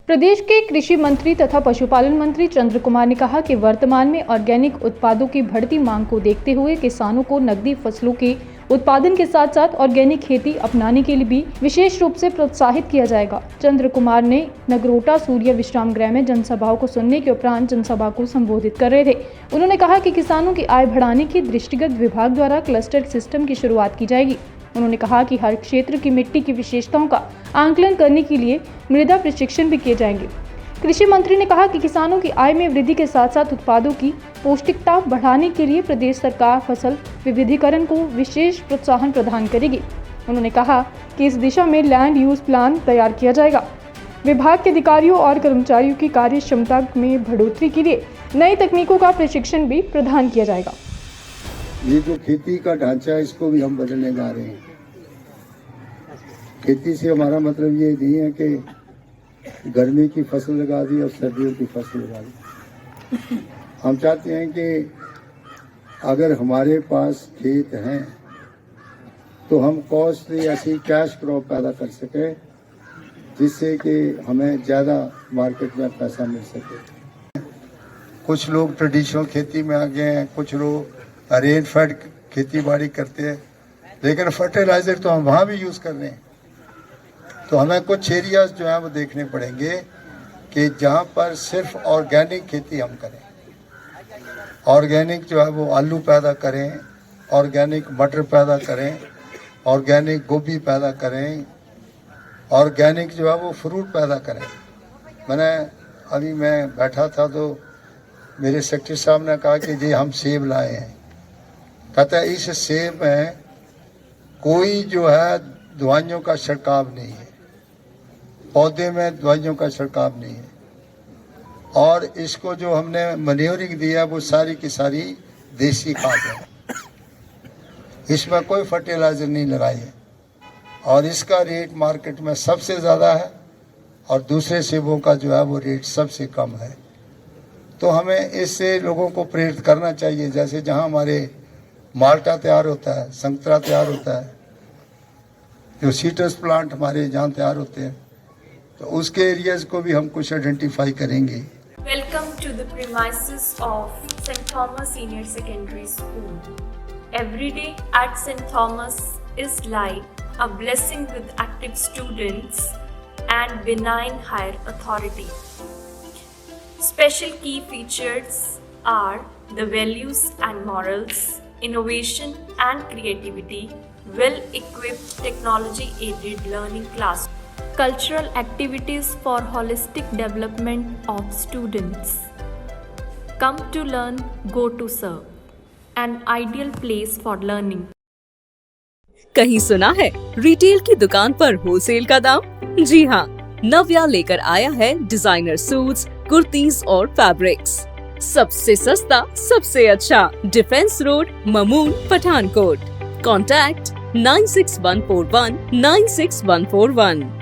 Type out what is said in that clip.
प्रदेश के कृषि मंत्री तथा पशुपालन मंत्री चंद्र कुमार ने कहा कि वर्तमान में ऑर्गेनिक उत्पादों की बढ़ती मांग को देखते हुए किसानों को नकदी फसलों के उत्पादन के साथ साथ ऑर्गेनिक खेती अपनाने के लिए भी विशेष रूप से प्रोत्साहित किया जाएगा। चंद्र कुमार ने नगरोटा सूर्य विश्राम गृह में जनसभाओं को सुनने के उपरांत जनसभा को संबोधित कर रहे थे। उन्होंने कहा कि किसानों की आय बढ़ाने के दृष्टिगत विभाग द्वारा क्लस्टर सिस्टम की शुरुआत की जाएगी। उन्होंने कहा कि हर क्षेत्र की मिट्टी की विशेषताओं का आंकलन करने के लिए मृदा प्रशिक्षण भी किए जाएंगे। कृषि मंत्री ने कहा कि किसानों की आय में वृद्धि के साथ साथ उत्पादों की पौष्टिकता बढ़ाने के लिए प्रदेश सरकार फसल विविधीकरण को विशेष प्रोत्साहन प्रदान करेगी। उन्होंने कहा कि इस दिशा में लैंड यूज प्लान तैयार किया जाएगा। विभाग के अधिकारियों और कर्मचारियों की कार्य क्षमता में बढ़ोतरी के लिए नई तकनीकों का प्रशिक्षण भी प्रदान किया जाएगा। ये जो खेती का ढांचा है इसको भी हम बदलने जा रहे हैं। खेती से हमारा मतलब ये नहीं है कि गर्मी की फसल लगा दी और सर्दियों की फसल लगा दी। हम चाहते हैं कि अगर हमारे पास खेत हैं तो हम कॉस्टली ऐसी कैश क्रॉप पैदा कर सकें जिससे कि हमें ज़्यादा मार्केट में पैसा मिल सके। कुछ लोग ट्रेडिशनल खेती में आ गए हैं, कुछ लोग रेन फेड खेती बाड़ी करते हैं, लेकिन फर्टिलाइजर तो हम वहाँ भी यूज़ कर रहे हैं। तो हमें कुछ एरियाज जो है वो देखने पड़ेंगे कि जहाँ पर सिर्फ ऑर्गेनिक खेती हम करें। ऑर्गेनिक जो है वो आलू पैदा करें, ऑर्गेनिक मटर पैदा करें, ऑर्गेनिक गोभी पैदा करें, ऑर्गेनिक जो है वो फ्रूट पैदा करें। मैं बैठा था तो मेरे सेक्रेटरी साहब ने कहा कि जी हम सेब लाए हैं। कहता है इस सेब में कोई जो है दवाइयों का छिड़काव नहीं है, पौधे में दवाइयों का छिड़काव नहीं है, और इसको जो हमने मैन्योरिंग दिया वो सारी की सारी देसी खाद है, इसमें कोई फर्टिलाइजर नहीं लगाई है, और इसका रेट मार्केट में सबसे ज़्यादा है और दूसरे सेबों का जो है वो रेट सबसे कम है। तो हमें इससे लोगों को प्रेरित करना चाहिए। जैसे जहाँ हमारे माल्टा तैयार होता है, संतरा तैयार होता है, जो सीट्रस प्लांट हमारे जहाँ तैयार होते हैं, तो उसके एरियाज को भी हम कुछ आइडेंटिफाई करेंगे। Welcome to the premises of St. Thomas Senior Secondary School. Every day at St. Thomas is like a blessing with active students and benign higher authority. Special key features are the values and morals, innovation and creativity, well-equipped technology-aided learning class, cultural activities for holistic development of students. Come to learn, go to serve. An ideal place for learning. कहीं सुना है retail की दुकान पर wholesale का दाम? जी हाँ, नव्या लेकर आया है डिजाइनर सूट्स, कुर्तीज और फैब्रिक्स। सबसे सस्ता, सबसे अच्छा। Defence road, Mamun, Pathankot. Contact 9614196141।